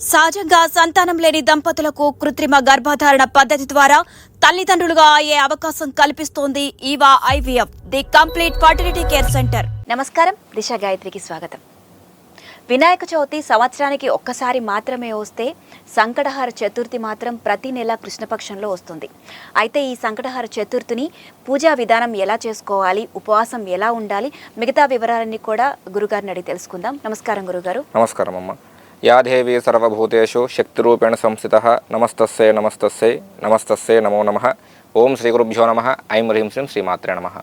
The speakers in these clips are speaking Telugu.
సహజంగా సంతానం లేని దంపతులకు కృత్రిమ గర్భధారణ పద్ధతి ద్వారా తల్లిదండ్రులుగా అయ్యే అవకాశం కల్పిస్తోంది Eva IVF, the complete fertility care centre. నమస్కారం, దిశ గాయత్రికి స్వాగతం. వినాయక చవితి సంవత్సరానికి ఒక్కసారి మాత్రమే వస్తే సంకటహార చతుర్థి మాత్రం ప్రతి నెల కృష్ణపక్షంలో వస్తుంది. అయితే ఈ సంకటహార చతుర్థిని పూజా విధానం ఎలా చేసుకోవాలి, ఉపవాసం ఎలా ఉండాలి, మిగతా వివరాలన్నీ కూడా గురుగారిని అడిగి తెలుసుకుందాం. నమస్కారం గురుగారు. నమస్కారం అమ్మ. యా దేవి సర్వభూతేషు శక్తిరూపేణ సంస్థితః నమస్తస్సే నమస్తస్సే నమస్తస్సే నమో నమః. ఓం శ్రీ గురుభ్యో నమః. ఐం హ్రీం శ్రీం శ్రీమాత్రే నమః.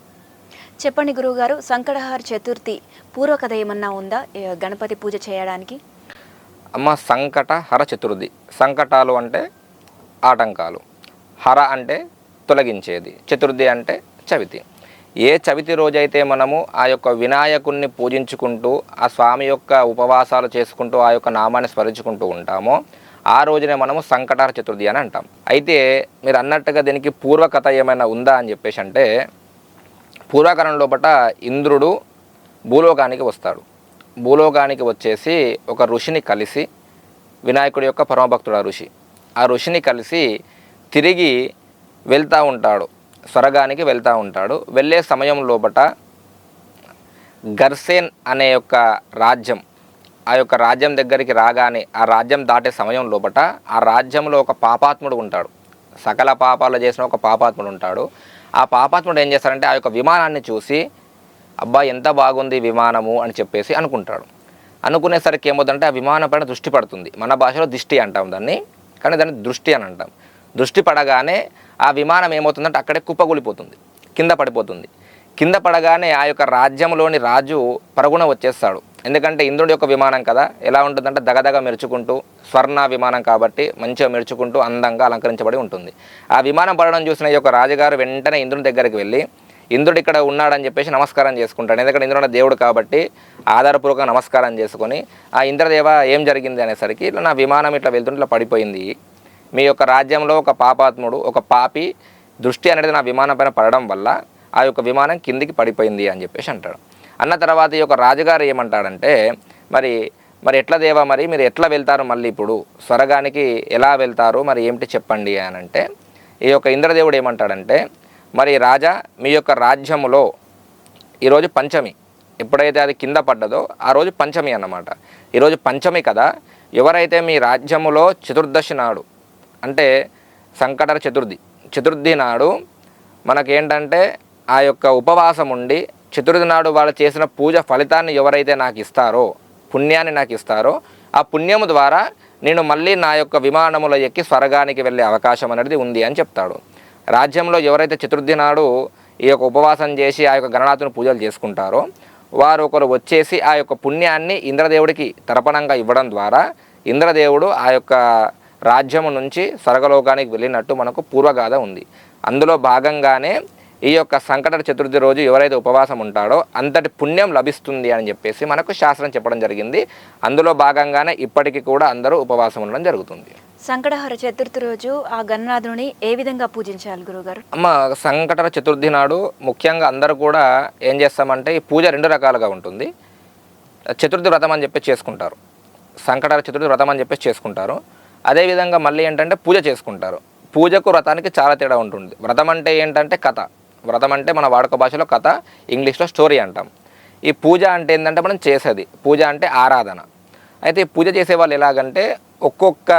చెప్పండి గురువుగారు, సంకటహార చతుర్థి పూర్వకథ ఏమన్నా ఉందా గణపతి పూజ చేయడానికి? అమ్మ, సంకటహర చతుర్థి. సంకటాలు అంటే ఆటంకాలు, హర అంటే తొలగించేది, చతుర్థి అంటే చవితి. ఏ చవితి రోజైతే మనము ఆ యొక్క వినాయకుణ్ణి పూజించుకుంటూ ఆ స్వామి యొక్క ఉపవాసాలు చేసుకుంటూ ఆ యొక్క నామాన్ని స్మరించుకుంటూ ఉంటామో ఆ రోజునే మనము సంకటహర చతుర్థి అని అంటాం. అయితే మీరు అన్నట్టుగా దీనికి పూర్వకథ ఏమైనా ఉందా అని చెప్పేసి అంటే, పూర్వకాలం లోపల ఇంద్రుడు భూలోకానికి వస్తాడు. భూలోకానికి వచ్చేసి ఒక ఋషిని కలిసి, వినాయకుడి యొక్క పరమభక్తుడు ఆ ఋషిని కలిసి తిరిగి వెళ్తూ ఉంటాడు, స్వర్గానికి వెళ్తూ ఉంటాడు. వెళ్ళే సమయం లోపల గర్సేన్ అనే యొక్క రాజ్యం, ఆ యొక్క రాజ్యం దగ్గరికి రాగానే ఆ రాజ్యం దాటే సమయం లోపల ఆ రాజ్యంలో ఒక పాపాత్ముడు ఉంటాడు. సకల పాపాలు చేసిన ఒక పాపాత్ముడు ఉంటాడు. ఆ పాపాత్ముడు ఏం చేస్తారంటే ఆ యొక్క విమానాన్ని చూసి, అబ్బా ఎంత బాగుంది విమానము అని చెప్పేసి అనుకుంటాడు. అనుకునేసరికి ఏమవుతుందంటే ఆ విమానం పైన దృష్టి పడుతుంది. మన భాషలో దిష్టి అంటాం దాన్ని, కానీ దాన్ని దృష్టి అని అంటాం. దృష్టి పడగానే ఆ విమానం ఏమవుతుందంటే అక్కడే కుప్పగూలిపోతుంది, కింద పడిపోతుంది. కింద పడగానే ఆ యొక్క రాజ్యంలోని రాజు పరుగున వచ్చేస్తాడు. ఎందుకంటే ఇంద్రుడి యొక్క విమానం కదా, ఎలా ఉంటుందంటే దగదగ మెరుచుకుంటూ, స్వర్ణ విమానం కాబట్టి మంచిగా మెరుచుకుంటూ అందంగా అలంకరించబడి ఉంటుంది. ఆ విమానం పడడం చూసిన ఈ యొక్క రాజుగారు వెంటనే ఇంద్రుడి దగ్గరికి వెళ్ళి, ఇంద్రుడు ఇక్కడ ఉన్నాడని చెప్పేసి నమస్కారం చేసుకుంటాడు. ఎందుకంటే ఇంద్రుడు దేవుడు కాబట్టి ఆధారపూర్వకంగా నమస్కారం చేసుకొని, ఆ ఇంద్రదేవ ఏం జరిగింది అనేసరికి, ఇట్లా నా విమానం ఇట్లా వెళ్తుంటే ఇట్లా పడిపోయింది, మీ యొక్క రాజ్యంలో ఒక పాపాత్ముడు, ఒక పాపి దృష్టి అనేది నా విమానం పైన పడడం వల్ల ఆ యొక్క విమానం కిందికి పడిపోయింది అని చెప్పేసి అంటాడు. అన్న తర్వాత ఈ యొక్క రాజుగారు ఏమంటాడంటే, మరి ఎట్లా దేవా, మరి మీరు ఎట్లా వెళ్తారు, మళ్ళీ ఇప్పుడు స్వర్గానికి ఎలా వెళ్తారు, మరి ఏమిటి చెప్పండి అని అంటే, ఈ యొక్క ఇంద్రదేవుడు ఏమంటాడంటే, మరి రాజా, మీ యొక్క రాజ్యములో ఈరోజు పంచమి, ఎప్పుడైతే అది కింద పడ్డదో ఆ రోజు పంచమి అన్నమాట. ఈరోజు పంచమి కదా, ఎవరైతే మీ రాజ్యములో చతుర్దశి నాడు, అంటే సంకటహర చతుర్థి నాడు మనకేంటంటే ఆ యొక్క ఉపవాసం ఉండి చతుర్థి నాడు వాళ్ళు చేసిన పూజ ఫలితాన్ని ఎవరైతే నాకు ఇస్తారో, పుణ్యాన్ని నాకు ఇస్తారో, ఆ పుణ్యము ద్వారా నేను మళ్ళీ నా యొక్క విమానములో ఎక్కి స్వర్గానికి వెళ్ళే అవకాశం అనేది ఉంది అని చెప్తాడు. రాజ్యంలో ఎవరైతే చతుర్థి నాడు ఈ యొక్క ఉపవాసం చేసి ఆ యొక్క గణనాథుని పూజలు చేసుకుంటారో వారు ఒకరు వచ్చేసి ఆ యొక్క పుణ్యాన్ని ఇంద్రదేవుడికి తర్పణంగా ఇవ్వడం ద్వారా ఇంద్రదేవుడు ఆ యొక్క రాజ్యము నుంచి స్వర్గలోకానికి వెళ్ళినట్టు మనకు పూర్వగాథ ఉంది. అందులో భాగంగానే ఈ యొక్క సంకటహర చతుర్థి రోజు ఎవరైతే ఉపవాసం ఉంటాడో అంతటి పుణ్యం లభిస్తుంది అని చెప్పేసి మనకు శాస్త్రం చెప్పడం జరిగింది. అందులో భాగంగానే ఇప్పటికీ కూడా అందరూ ఉపవాసం ఉండడం జరుగుతుంది. సంకటహర చతుర్థి రోజు ఆ గణనాథుని ఏ విధంగా పూజించాలి గురుగారు? అమ్మ, సంకటహర చతుర్థి నాడు ముఖ్యంగా అందరూ కూడా ఏం చేస్తామంటే, ఈ పూజ రెండు రకాలుగా ఉంటుంది. చతుర్థి వ్రతం అని చెప్పి చేసుకుంటారు, సంకటహర చతుర్థి వ్రతం అని చెప్పేసి చేసుకుంటారు. అదేవిధంగా మళ్ళీ ఏంటంటే పూజ చేసుకుంటారు. పూజకు వ్రతానికి చాలా తేడా ఉంటుంది. వ్రతం అంటే ఏంటంటే కథ, వ్రతం అంటే మన వాడుక భాషలో కథ, ఇంగ్లీష్లో స్టోరీ అంటాం. ఈ పూజ అంటే ఏంటంటే మనం చేసేది, పూజ అంటే ఆరాధన. అయితే ఈ పూజ చేసే వాళ్ళు ఎలాగంటే ఒక్కొక్క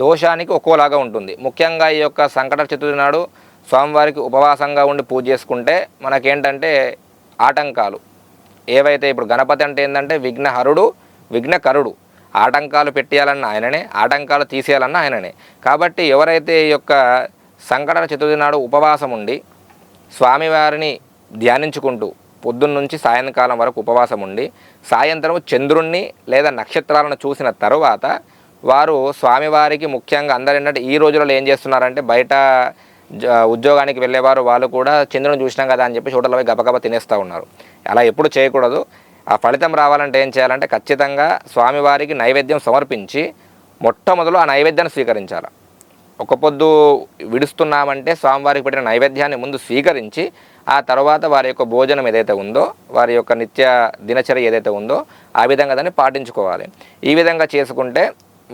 దోషానికి ఒక్కోలాగా ఉంటుంది. ముఖ్యంగా ఈ యొక్క సంకటహర చతుర్థి నాడు స్వామివారికి ఉపవాసంగా ఉండి పూజ చేసుకుంటే మనకేంటంటే ఆటంకాలు ఏవైతే, ఇప్పుడు గణపతి అంటే ఏంటంటే విఘ్నహరుడు, విఘ్నకరుడు. ఆటంకాలు పెట్టేయాలన్న ఆయననే, ఆటంకాలు తీసేయాలన్న ఆయననే. కాబట్టి ఎవరైతే ఈ యొక్క సంకటహర చతుర్థి నాడు ఉపవాసం ఉండి స్వామివారిని ధ్యానించుకుంటూ పొద్దున్న నుంచి సాయంకాలం వరకు ఉపవాసం ఉండి సాయంత్రం చంద్రుణ్ణి లేదా నక్షత్రాలను చూసిన తర్వాత వారు స్వామివారికి, ముఖ్యంగా అందరూ ఏంటంటే ఈ రోజులలో ఏం చేస్తున్నారంటే, బయట ఉద్యోగానికి వెళ్ళేవారు వాళ్ళు కూడా చంద్రుని చూసినాం కదా అని చెప్పి హోటల్లో పోయి గబగబా తినేస్తూ ఉన్నారు. అలా ఎప్పుడు చేయకూడదు. ఆ ఫలితం రావాలంటే ఏం చేయాలంటే, ఖచ్చితంగా స్వామివారికి నైవేద్యం సమర్పించి మొట్టమొదలు ఆ నైవేద్యాన్ని స్వీకరించాలి. ఒక పొద్దు విడుస్తున్నామంటే స్వామివారికి పెట్టిన నైవేద్యాన్ని ముందు స్వీకరించి ఆ తర్వాత వారి యొక్క భోజనం ఏదైతే ఉందో, వారి యొక్క నిత్య దినచర్య ఏదైతే ఉందో ఆ విధంగా దాన్ని పాటించుకోవాలి. ఈ విధంగా చేసుకుంటే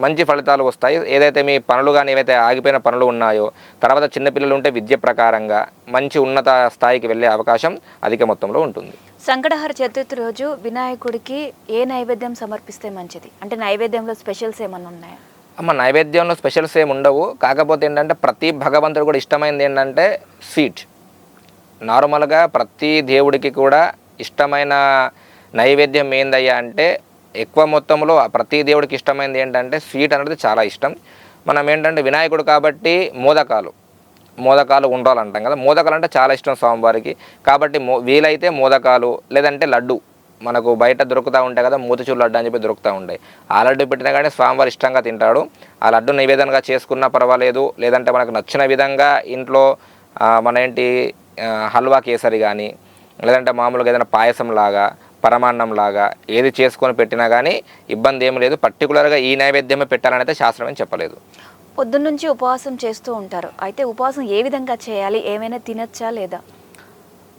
మంచి ఫలితాలు వస్తాయి. ఏదైతే మీ పనులు కానీ ఏవైతే ఆగిపోయిన పనులు ఉన్నాయో, తర్వాత చిన్నపిల్లలు ఉంటే విద్య ప్రకారంగా మంచి ఉన్నత స్థాయికి వెళ్ళే అవకాశం అధిక మొత్తంలో ఉంటుంది. సంకటహర చతుర్థి రోజు వినాయకుడికి ఏ నైవేద్యం సమర్పిస్తే మంచిది? అంటే నైవేద్యంలో స్పెషల్స్ ఏమన్నా ఉన్నాయా? అమ్మ, నైవేద్యంలో స్పెషల్స్ ఏమి ఉండవు. కాకపోతే ఏంటంటే ప్రతి భగవంతుడు కూడా ఇష్టమైనది ఏంటంటే స్వీట్. నార్మల్గా ప్రతి దేవుడికి కూడా ఇష్టమైన నైవేద్యం ఏందయ్యా అంటే ఎక్కువ మొత్తంలో ప్రతి దేవుడికి ఇష్టమైనది ఏంటంటే స్వీట్ అనేది చాలా ఇష్టం. మనం ఏంటంటే వినాయకుడు కాబట్టి మోదకాలు ఉండాలంటాం కదా. మోదకాలు అంటే చాలా ఇష్టం స్వామివారికి. కాబట్టి వీలైతే మోదకాలు లేదంటే లడ్డు మనకు బయట దొరుకుతూ ఉంటాయి కదా, మూతిచూరు లడ్డు అని చెప్పి దొరుకుతూ ఉంటాయి. ఆ లడ్డు పెట్టినా కానీ స్వామివారు ఇష్టంగా తింటాడు. ఆ లడ్డు నివేదనగా చేసుకున్నా పర్వాలేదు. లేదంటే మనకు నచ్చిన విధంగా ఇంట్లో మన హల్వా కేసరి కానీ లేదంటే మామూలుగా ఏదైనా పాయసం లాగా పరమాన్నం లాగా ఏది చేసుకొని పెట్టినా కానీ ఇబ్బంది ఏమి లేదు. పర్టికులర్గా ఈ నైవేద్యమే పెట్టాలని అయితే శాస్త్రం ఏం చెప్పలేదు. పొద్దున్నుంచి ఉపవాసం చేస్తూ ఉంటారు. అయితే ఉపవాసం ఏ విధంగా చేయాలి? ఏమైనా తినచ్చా లేదా?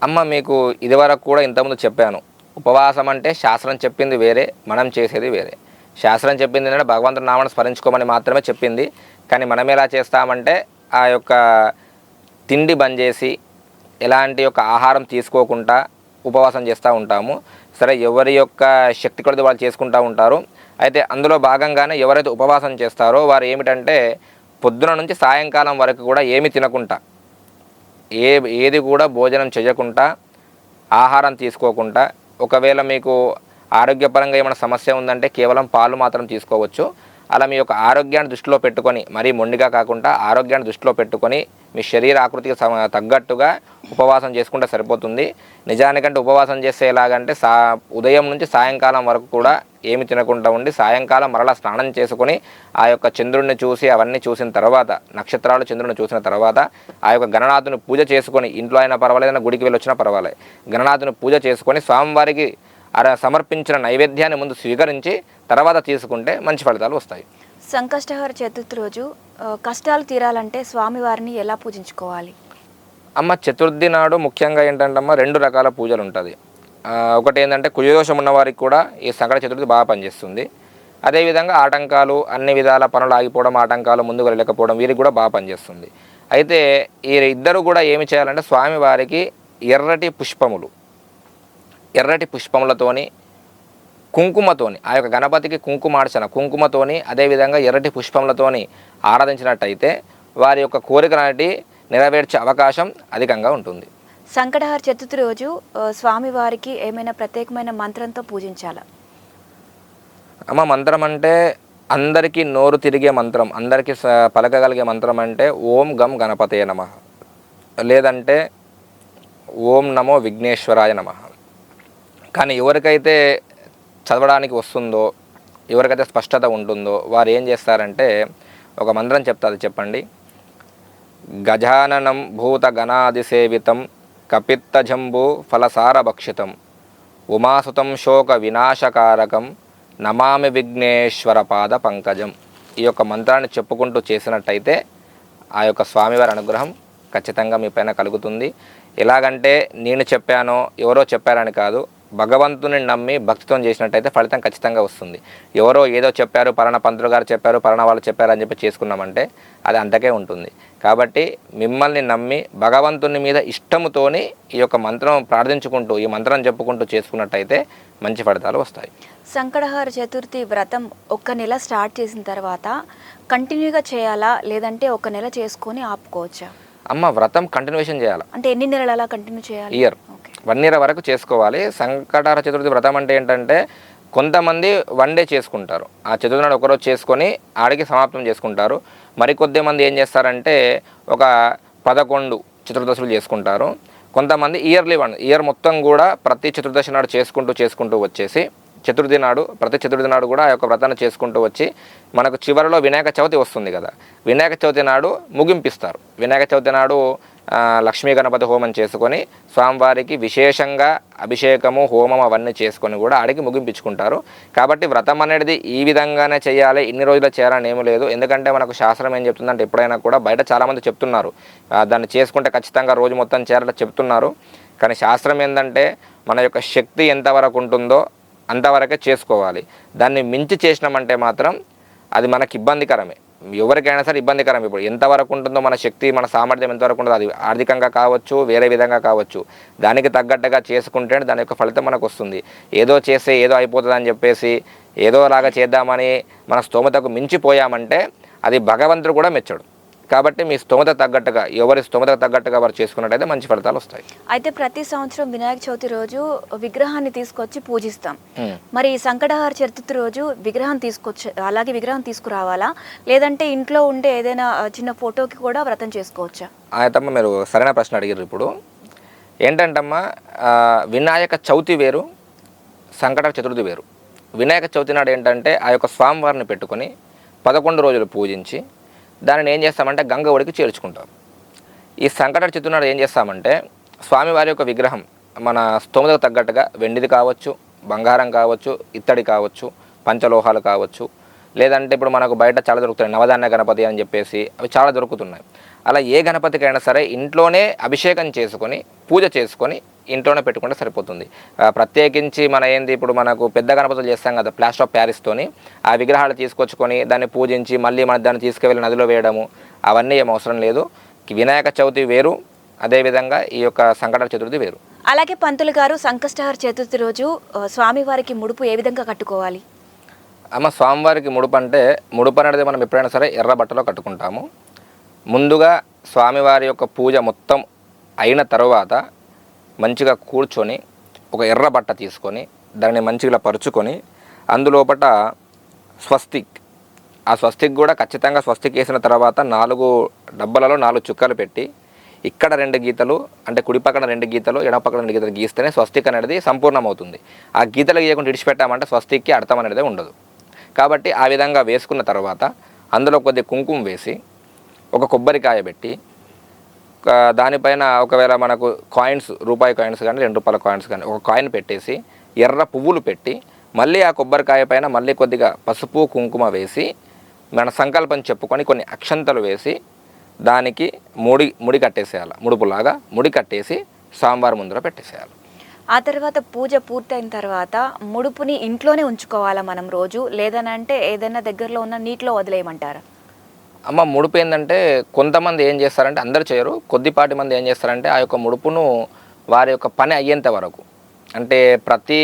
అమ్మ, మీకు ఇదివరకు కూడా ఇంతకుముందు చెప్పాను. ఉపవాసం అంటే శాస్త్రం చెప్పింది వేరే, మనం చేసేది వేరే. శాస్త్రం చెప్పింది ఏంటంటే భగవంతుని నామాన్ని స్మరించుకోమని మాత్రమే చెప్పింది. కానీ మనం ఎలా చేస్తామంటే ఆ యొక్క తిండి బంద్ చేసి ఎలాంటి యొక్క ఆహారం తీసుకోకుండా ఉపవాసం చేస్తూ ఉంటాము. సరే, ఎవరి యొక్క శక్తి కొలది వాళ్ళు చేసుకుంటూ ఉంటారు. అయితే అందులో భాగంగానే ఎవరైతే ఉపవాసం చేస్తారో వారు ఏమిటంటే పొద్దున నుంచి సాయంకాలం వరకు కూడా ఏమి తినకుండా ఏది కూడా భోజనం చేయకుండా ఆహారం తీసుకోకుండా, ఒకవేళ మీకు ఆరోగ్యపరంగా ఏమైనా సమస్య ఉందంటే కేవలం పాలు మాత్రం తీసుకోవచ్చు. అలా మీ యొక్క ఆరోగ్యాన్ని దృష్టిలో పెట్టుకొని, మరీ మొండిగా కాకుండా ఆరోగ్యాన్ని దృష్టిలో పెట్టుకొని మీ శరీర ఆకృతికి తగ్గట్టుగా ఉపవాసం చేసుకుంటే సరిపోతుంది. నిజానికంటే ఉపవాసం చేస్తే ఎలాగంటే ఉదయం నుంచి సాయంకాలం వరకు కూడా ఏమి తినకుండా ఉండి సాయంకాలం మరలా స్నానం చేసుకొని ఆ యొక్క చంద్రుడిని చూసి అవన్నీ చూసిన తర్వాత, నక్షత్రాలు చంద్రుడిని చూసిన తర్వాత ఆ యొక్క గణనాథుని పూజ చేసుకొని, ఇంట్లో అయినా పర్వాలేదన్నా గుడికి వెళ్ళి వచ్చినా పర్వాలేదు, గణనాథుని పూజ చేసుకొని స్వామివారికి సమర్పించిన నైవేద్యాన్ని ముందు స్వీకరించి తర్వాత తీసుకుంటే మంచి ఫలితాలు వస్తాయి. సంకష్టహర చతుర్థి రోజు కష్టాలు తీరాలంటే స్వామివారిని ఎలా పూజించుకోవాలి? అమ్మ, చతుర్థి నాడు ముఖ్యంగా ఏంటంటమ్మా 2 రకాల పూజలు ఉంటుంది. ఒకటి ఏంటంటే కుజదోషం ఉన్న వారికి కూడా ఈ సంకట చతుర్థి బాగా పనిచేస్తుంది. అదేవిధంగా ఆటంకాలు, అన్ని విధాల పనులు ఆగిపోవడం, ఆటంకాలు ముందుకు వెళ్ళకపోవడం వీరికి కూడా బాగా పనిచేస్తుంది. అయితే ఈ ఇద్దరు కూడా ఏమి చేయాలంటే స్వామివారికి ఎర్రటి పుష్పములతోని కుంకుమతోని, ఆ యొక్క గణపతికి కుంకుమతోని అదేవిధంగా ఎర్రటి పుష్పములతోని ఆరాధించినట్టయితే వారి యొక్క కోరికలనేటి నెరవేర్చే అవకాశం అధికంగా ఉంటుంది. సంకటహర చతుర్థి రోజు స్వామివారికి ఏమైనా ప్రత్యేకమైన మంత్రంతో పూజించాలా? అమ్మ, మంత్రం అంటే అందరికీ నోరు తిరిగే మంత్రం, అందరికీ పలకగలిగే మంత్రం అంటే ఓం గం గణపతయ నమః, లేదంటే ఓం నమో విఘ్నేశ్వరాయ నమః. కానీ ఎవరికైతే చదవడానికి వస్తుందో, ఎవరికైతే స్పష్టత ఉంటుందో వారు ఏం చేస్తారంటే ఒక మంత్రం చెప్తారు. చెప్పండి. గజాననం భూత గణాదిసేవితం కపిత్తజంబూ ఫలసారభక్షితం ఉమాసుతం శోక వినాశకారకం నమామి విఘ్నేశ్వర పాద పంకజం. ఈ యొక్క మంత్రాన్ని చెప్పుకుంటూ చేసినట్టయితే ఆ యొక్క స్వామివారి అనుగ్రహం ఖచ్చితంగా మీ పైన కలుగుతుంది. ఎలాగంటే నేను చెప్పానో ఎవరో చెప్పారని కాదు, భగవంతుని నమ్మి భక్తితో చేసినట్టయితే ఫలితం ఖచ్చితంగా వస్తుంది. ఎవరో ఏదో చెప్పారు, పలానా పంతులు గారు చెప్పారు, పలానా వాళ్ళు చెప్పారు అని చెప్పి చేసుకున్నామంటే అది అంతకే ఉంటుంది. కాబట్టి మిమ్మల్ని నమ్మి భగవంతుని మీద ఇష్టముతోని ఈ యొక్క మంత్రం ప్రార్థించుకుంటూ, ఈ మంత్రం చెప్పుకుంటూ చేసుకున్నట్టయితే మంచి ఫలితాలు వస్తాయి. సంకటహర చతుర్థి వ్రతం 1 నెల స్టార్ట్ చేసిన తర్వాత కంటిన్యూగా చేయాలా, లేదంటే 1 నెల చేసుకొని ఆపుకోవచ్చా? అమ్మ, వ్రతం కంటిన్యూషన్ చేయాలి. అంటే ఎన్ని నెలలు అలా కంటిన్యూ చేయాలి? ఇయర్ 1 ఇయర్ వరకు చేసుకోవాలి. సంకటహర చతుర్థి వ్రతం అంటే ఏంటంటే కొంతమంది 1 డే చేసుకుంటారు, ఆ చతుర్థి నాడు ఒకరోజు చేసుకొని ఆడికి సమాప్తం చేసుకుంటారు. మరికొద్ది మంది ఏం చేస్తారంటే ఒక 11 చతుర్దశులు చేసుకుంటారు. కొంతమంది ఇయర్ మొత్తం కూడా ప్రతి చతుర్దశి నాడు చేసుకుంటూ వచ్చేసి ప్రతి చతుర్థి నాడు కూడా ఆ యొక్క వ్రతాన్ని చేసుకుంటూ వచ్చి మనకు చివరిలో వినాయక చవితి వస్తుంది కదా, వినాయక చవితి నాడు ముగింపిస్తారు. వినాయక చవితి నాడు లక్ష్మీ గణపతి హోమం చేసుకొని స్వామివారికి విశేషంగా అభిషేకము, హోమం అవన్నీ చేసుకొని కూడా ఆడికి ముగింపించుకుంటారు. కాబట్టి వ్రతం అనేది ఈ విధంగానే చేయాలి, ఇన్ని రోజులు చేయాలని ఏమీ లేదు. ఎందుకంటే మనకు శాస్త్రం ఏం చెప్తుందంటే ఎప్పుడైనా కూడా బయట చాలామంది చెప్తున్నారు దాన్ని చేసుకుంటే ఖచ్చితంగా రోజు మొత్తం చేయాలని చెప్తున్నారు. కానీ శాస్త్రం ఏంటంటే మన యొక్క శక్తి ఎంతవరకు ఉంటుందో అంతవరకే చేసుకోవాలి. దాన్ని మించి చేసినామంటే మాత్రం అది మనకి ఇబ్బందికరమే, ఎవరికైనా సరే ఇబ్బందికరం. ఇప్పుడు ఎంతవరకు ఉంటుందో మన శక్తి, మన సామర్థ్యం ఎంతవరకు ఉంటుందో, అది ఆర్థికంగా కావచ్చు, వేరే విధంగా కావచ్చు, దానికి తగ్గట్టుగా చేసుకుంటే దాని యొక్క ఫలితం మనకు వస్తుంది. ఏదో చేస్తే ఏదో అయిపోతుంది అని చెప్పేసి ఏదోలాగా చేద్దామని మన స్తోమతకు మించిపోయామంటే అది భగవంతుడు కూడా మెచ్చడు. కాబట్టి మీ స్తోమత తగ్గట్టుగా, ఎవరి స్తోమతకు తగ్గట్టుగా వారు చేసుకున్నట్టయితే మంచి ఫలితాలు వస్తాయి. అయితే ప్రతి సంవత్సరం వినాయక చవితి రోజు విగ్రహాన్ని తీసుకొచ్చి పూజిస్తాం. మరి సంకటహార చతుర్థి రోజు విగ్రహం అలాగే విగ్రహం తీసుకురావాలా, లేదంటే ఇంట్లో ఉండే ఏదైనా చిన్న ఫోటోకి కూడా వ్రతం చేసుకోవచ్చా? ఆయతమ్మ, మీరు సరైన ప్రశ్న అడిగారు. ఇప్పుడు ఏంటంటమ్మా, వినాయక చవితి వేరు, సంకటహార చతుర్థి వేరు. వినాయక చవితి నాడు ఏంటంటే ఆ యొక్క స్వామివారిని పెట్టుకొని 11 రోజులు పూజించి దానిని ఏం చేస్తామంటే గంగ ఒడికి చేర్చుకుంటాం. ఈ సంకటహార చతుర్థి నాడు ఏం చేస్తామంటే స్వామివారి యొక్క విగ్రహం మన స్తోమతకు తగ్గట్టుగా వెండిది కావచ్చు, బంగారం కావచ్చు, ఇత్తడి కావచ్చు, పంచలోహాలు కావచ్చు, లేదంటే ఇప్పుడు మనకు బయట చాలా దొరుకుతున్నాయి, నవధాన్య గణపతి అని చెప్పేసి అవి చాలా దొరుకుతున్నాయి. అలా ఏ గణపతికైనా సరే ఇంట్లోనే అభిషేకం చేసుకొని పూజ చేసుకొని ఇంట్లోనే పెట్టుకుంటే సరిపోతుంది. ప్రత్యేకించి ఇప్పుడు మనకు పెద్ద గణపతులు చేస్తాం కదా, ప్లాస్టర్ ఆఫ్ ప్యారిస్తోని ఆ విగ్రహాలు తీసుకొచ్చుకొని దాన్ని పూజించి మళ్ళీ మన దాన్ని తీసుకువెళ్ళి నదిలో వేయడము అవన్నీ ఏం అవసరం లేదు. వినాయక చవితి వేరు, అదేవిధంగా ఈ యొక్క సంకటహార చతుర్థి వేరు. అలాగే పంతులు గారు, సంకష్టహార చతుర్థి రోజు స్వామివారికి ముడుపు ఏ విధంగా కట్టుకోవాలి? అమ్మ, స్వామివారికి ముడుపు అంటే, ముడుపు అనేది మనం ఎప్పుడైనా సరే ఎర్ర బట్టలో కట్టుకుంటాము. ముందుగా స్వామివారి యొక్క పూజ మొత్తం అయిన తర్వాత మంచిగా కూర్చొని ఒక ఎర్ర బట్ట తీసుకొని దాన్ని మంచిగా పరుచుకొని అందులోపట స్వస్తిక్, ఆ స్వస్తిక్ కూడా ఖచ్చితంగా స్వస్తిక్ వేసిన తర్వాత 4 డబ్బాలలో 4 చుక్కలు పెట్టి ఇక్కడ 2 గీతలు, అంటే కుడి పక్కన 2 గీతలు, ఎడమ పక్కన 2 గీతలు గీస్తేనే స్వస్తిక్ అనేది సంపూర్ణమవుతుంది. ఆ గీతలు గీయకుండా విడిచిపెట్టామంటే స్వస్తిక్కి అర్థం అనేది ఉండదు. కాబట్టి ఆ విధంగా వేసుకున్న తర్వాత అందులో కొద్ది కుంకుమ వేసి ఒక కొబ్బరికాయ పెట్టి దానిపైన ఒకవేళ మనకు కాయిన్స్, రూపాయి కాయిన్స్ కానీ 2 రూపాయల కాయిన్స్ కానీ ఒక కాయిన్ పెట్టేసి ఎర్ర పువ్వులు పెట్టి మళ్ళీ ఆ కొబ్బరికాయ పైన మళ్ళీ కొద్దిగా పసుపు కుంకుమ వేసి మన సంకల్పం చెప్పుకొని కొన్ని అక్షంతలు వేసి దానికి ముడి కట్టేసేయాలి. ముడుపులాగా ముడి కట్టేసి స్వామివారి ముందర పెట్టేసేయాలి. ఆ తర్వాత పూజ పూర్తయిన తర్వాత ముడుపుని ఇంట్లోనే ఉంచుకోవాలా మనం రోజు, లేదనంటే ఏదైనా దగ్గరలో ఉన్న నీటిలో వదిలేయమంటారా? అమ్మ, ముడుపు ఏంటంటే కొంతమంది ఏం చేస్తారంటే, అందరూ చేయరు, కొద్దిపాటి మంది ఏం చేస్తారంటే ఆ యొక్క ముడుపును వారి యొక్క పని అయ్యేంత వరకు, అంటే ప్రతి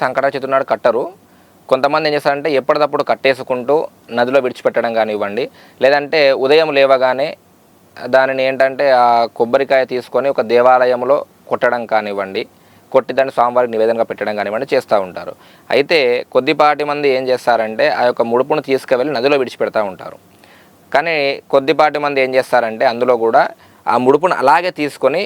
సంకటహార చతుర్థి నాడు కట్టరు. కొంతమంది ఏం చేస్తారంటే ఎప్పటికప్పుడు కట్టేసుకుంటూ నదిలో విడిచిపెట్టడం కానివ్వండి, లేదంటే ఉదయం లేవగానే దానిని ఏంటంటే ఆ కొబ్బరికాయ తీసుకొని ఒక దేవాలయంలో కొట్టడం కానివ్వండి, కొట్టి దాన్ని స్వామివారికి నివేదనగా పెట్టడం కానివ్వండి చేస్తూ ఉంటారు. అయితే కొద్దిపాటి మంది ఏం చేస్తారంటే ఆ యొక్క ముడుపును తీసుకువెళ్ళి నదిలో విడిచిపెడతా ఉంటారు. కానీ కొద్దిపాటి మంది ఏం చేస్తారంటే అందులో కూడా ఆ ముడుపును అలాగే తీసుకొని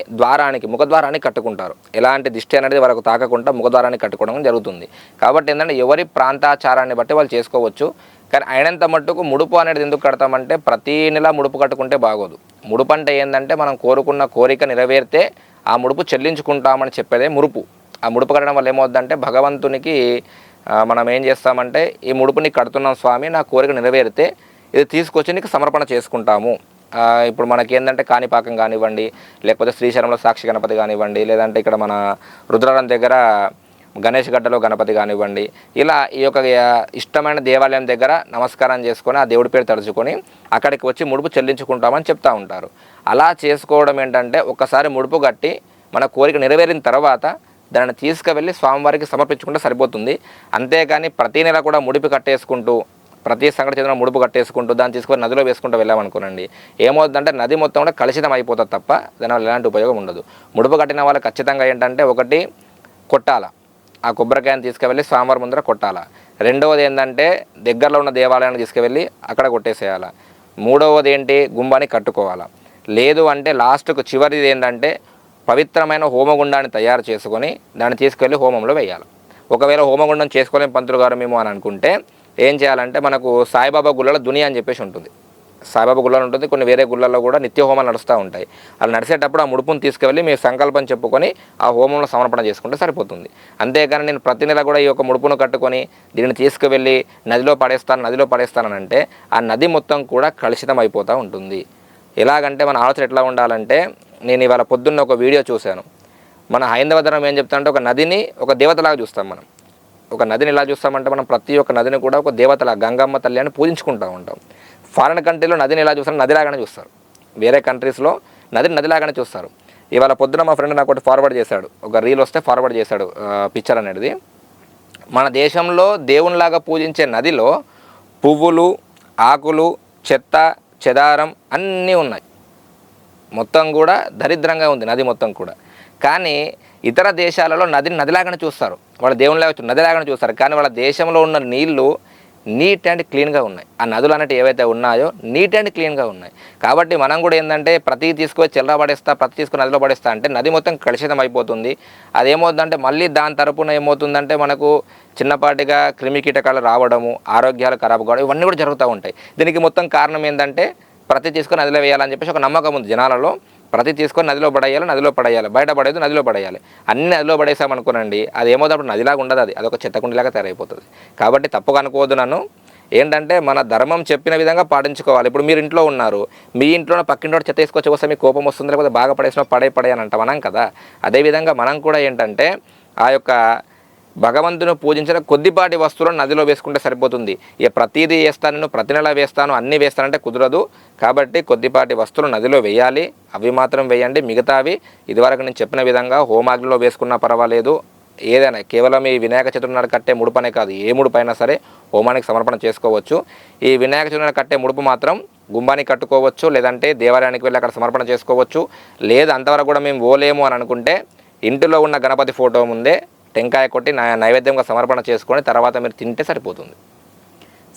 ముఖద్వారానికి కట్టుకుంటారు. ఎలాంటి దిష్టి అనేది వాళ్ళకు తాకకుండా ముఖద్వారానికి కట్టుకోవడం జరుగుతుంది. కాబట్టి ఏంటంటే ఎవరి ప్రాంతాచారాన్ని బట్టి వాళ్ళు చేసుకోవచ్చు. కానీ అయినంత మట్టుకు ముడుపు అనేది ఎందుకు కడతామంటే ప్రతీ నెల ముడుపు కట్టుకుంటే బాగోదు. ముడుపు అంటే ఏంటంటే మనం కోరుకున్న కోరిక నెరవేరితే ఆ ముడుపు చెల్లించుకుంటామని చెప్పేదే ముడుపు. ఆ ముడుపు కట్టడం వల్ల ఏమవుతుందంటే భగవంతునికి మనం ఏం చేస్తామంటే ఈ ముడుపుని కడుతున్నాం స్వామి, నా కోరిక నెరవేరితే ఇది తీసుకొచ్చి నీకు సమర్పణ చేసుకుంటాము. ఇప్పుడు మనకి ఏంటంటే కాణిపాకం కానివ్వండి, లేకపోతే శ్రీశైలంలో సాక్షి గణపతి కానివ్వండి, లేదంటే ఇక్కడ మన రుద్రవరం దగ్గర గణేష్ గడ్డలో గణపతి కానివ్వండి, ఇలా ఈ యొక్క ఇష్టమైన దేవాలయం దగ్గర నమస్కారం చేసుకొని ఆ దేవుడి పేరు తలుచుకొని అక్కడికి వచ్చి ముడుపు చెల్లించుకుంటామని చెప్తూ ఉంటారు. అలా చేసుకోవడం ఏంటంటే ఒక్కసారి ముడుపు కట్టి మన కోరిక నెరవేరిన తర్వాత దాన్ని తీసుకువెళ్ళి స్వామివారికి సమర్పించుకుంటే సరిపోతుంది. అంతేకాని ప్రతీ నెల కూడా ముడిపి కట్టేసుకుంటూ ప్రతి సంకట చదివిన ముడుపు కట్టేసుకుంటూ దాన్ని తీసుకొని నదిలో వేసుకుంటూ వెళ్ళామనుకోనండి, ఏమవుతుందంటే నది మొత్తం కూడా కలుషితం అయిపోతుంది తప్ప దానివల్ల ఎలాంటి ఉపయోగం ఉండదు. ముడుపు కట్టిన వాళ్ళు ఖచ్చితంగా ఏంటంటే ఒకటి కొట్టాల, ఆ కొబ్బరికాయను తీసుకువెళ్ళి స్వామివారి ముందర కొట్టాల. రెండవది ఏంటంటే దగ్గరలో ఉన్న దేవాలయాన్ని తీసుకువెళ్ళి అక్కడ కొట్టేసేయాలి. మూడవది ఏంటి, గుంబాన్ని కట్టుకోవాలి. లేదు అంటే లాస్ట్కు చివరిది ఏంటంటే పవిత్రమైన హోమగుండాన్ని తయారు చేసుకొని దాన్ని తీసుకెళ్ళి హోమంలో వేయాలి. ఒకవేళ హోమగుండం చేసుకోలేని పంతులు గారు మేము అని అనుకుంటే ఏం చేయాలంటే మనకు సాయిబాబా గుళ్ళలో దునియా అని చెప్పేసి ఉంటుంది. సాయిబాబా గుళ్ళలో ఉంటుంది, కొన్ని వేరే గుళ్ళల్లో కూడా నిత్య హోమాలు నడుస్తూ ఉంటాయి. అలా నడిచేటప్పుడు ఆ ముడుపును తీసుకువెళ్ళి మీ సంకల్పం చెప్పుకొని ఆ హోమంలో సమర్పణ చేసుకుంటే సరిపోతుంది. అంతేగాని నేను ప్రతి నెల కూడా ఈ యొక్క ముడుపును కట్టుకొని దీన్ని తీసుకువెళ్ళి నదిలో పడేస్తానంటే ఆ నది మొత్తం కూడా కలుషితం అయిపోతూ ఉంటుంది. ఎలాగంటే మన ఆలోచన ఎట్లా ఉండాలంటే, నేను ఇవాళ పొద్దున్న ఒక వీడియో చూశాను. మన హైందవ ధర్మం ఏం చెప్తానంటే ఒక నదిని ఒక దేవతలాగా చూస్తాం మనం. ఒక నదిని ఎలా చూస్తామంటే మనం ప్రతి ఒక్క నదిని కూడా ఒక దేవతల గంగమ్మ తల్లి అని పూజించుకుంటూ ఉంటాం. ఫారిన్ కంట్రీలో నదిని ఎలా చూస్తారు, నదిలాగానే చూస్తారు. వేరే కంట్రీస్లో నదిలాగానే చూస్తారు. ఇవాళ పొద్దున మా ఫ్రెండ్ నాకు ఒకటి ఫార్వర్డ్ చేశాడు, ఒక రీల్ వస్తే ఫార్వర్డ్ చేశాడు పిక్చర్ అనేది. మన దేశంలో దేవునిలాగా పూజించే నదిలో పువ్వులు, ఆకులు, చెత్త, చెదారం అన్నీ ఉన్నాయి. మొత్తం కూడా దరిద్రంగా ఉంది నది మొత్తం కూడా. కానీ ఇతర దేశాలలో నదిని నదిలాగానే చూస్తారు, వాళ్ళ దేవునిలాగా నదిలాగానే చూస్తారు. కానీ వాళ్ళ దేశంలో ఉన్న నీళ్లు నీట్ అండ్ క్లీన్గా ఉన్నాయి. ఆ నదులు అనేవి ఏవైతే ఉన్నాయో నీట్ అండ్ క్లీన్గా ఉన్నాయి. కాబట్టి మనం కూడా ఏంటంటే ప్రతి తీసుకొని చెల్లరా పడేస్తా, ప్రతి తీసుకొని నదిలో పడేస్తా అంటే నది మొత్తం కలుషితం అయిపోతుంది. అదేమవుతుందంటే మళ్ళీ దాని తరపున ఏమవుతుందంటే మనకు చిన్నపాటిగా క్రిమి కీటకాలు రావడము, ఆరోగ్యాలు ఖరాబ్ కావడం, ఇవన్నీ కూడా జరుగుతూ ఉంటాయి. దీనికి మొత్తం కారణం ఏంటంటే ప్రతి తీసుకొని నదిలో వేయాలని చెప్పేసి ఒక నమ్మకం ఉంది జనాలలో. ప్రతి తీసుకొని నదిలో పడేయాలి, బయట పడేది నదిలో పడేయాలి. అన్ని నదిలో పడేసామనుకోనండి, అది ఏమవుతుంది నదిలాగా ఉండదు, అది ఒక చెత్తకుండిలాగా తయారైపోతుంది. కాబట్టి తప్పుగా అనుకోవద్దు. నన్ను ఏంటంటే మన ధర్మం చెప్పిన విధంగా పాటించుకోవాలి. ఇప్పుడు మీరు ఇంట్లో ఉన్నారు, మీ ఇంట్లో పక్కింటో చెత్త తీసుకొచ్చి వస్తే మీకు కోపం వస్తుంది, లేకపోతే బాగా పడేసినా పడే అని అంటాం మనం కదా. అదేవిధంగా మనం కూడా ఏంటంటే ఆ యొక్క భగవంతుని పూజించిన కొద్దిపాటి వస్తువులను నదిలో వేసుకుంటే సరిపోతుంది. ఇక ప్రతిదీ వేస్తాను, ప్రతి నెల వేస్తాను, అన్నీ వేస్తానంటే కుదరదు. కాబట్టి కొద్దిపాటి వస్తువులు నదిలో వేయాలి, అవి మాత్రం వేయండి. మిగతావి ఇదివరకు నేను చెప్పిన విధంగా హోమాగ్నిలో వేసుకున్నా పర్వాలేదు. ఏదైనా కేవలం ఈ వినాయక చతుర్థి నాడు కట్టే ముడుపనే కాదు, ఏ ముడుపైనా సరే హోమానికి సమర్పణ చేసుకోవచ్చు. ఈ వినాయక చతుర్థి నాడు కట్టే ముడుపు మాత్రం గుంబానికి కట్టుకోవచ్చు, లేదంటే దేవాలయానికి వెళ్ళి అక్కడ సమర్పణ చేసుకోవచ్చు. లేదు అంతవరకు కూడా మేము పోలేము అని అనుకుంటే ఇంటిలో ఉన్న గణపతి ఫోటో ముందే టెంకాయ కొట్టి నైవేద్యంగా సమర్పణ చేసుకొని తర్వాత మీరు తింటే సరిపోతుంది.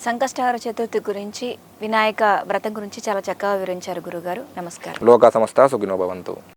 సంకష్టహర చతుర్థి గురించి, వినాయక వ్రతం గురించి చాలా చక్కగా వివరించారు గురుగారు. నమస్కారం. లోకా సమస్త సుఖినో భవంతు.